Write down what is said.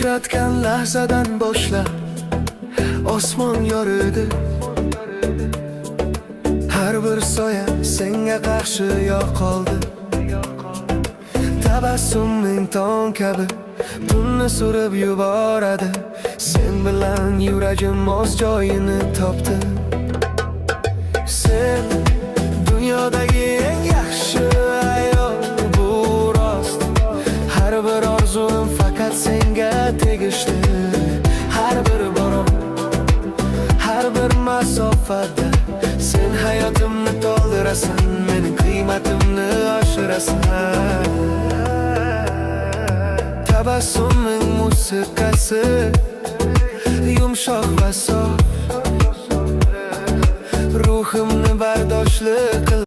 uchratgan lahzadan boshlab osmon yoridi. Har bir soya senga qarshi yoqoldi. Tabassuming tong kabi tunni surib yuboradi. Sen bilan yuragim o'z joyini topdi. Sen dunyodagi eng yaxshi ayol, bu rost. Har bir orzum faqat senga tegishli. Har bir borom, har bir masofada sen hayotimni to'ldirasan, mening qiymatimni oshirasan. Tabassuming musiqasi yumshoq va sof, ruhimni bardoshli qil.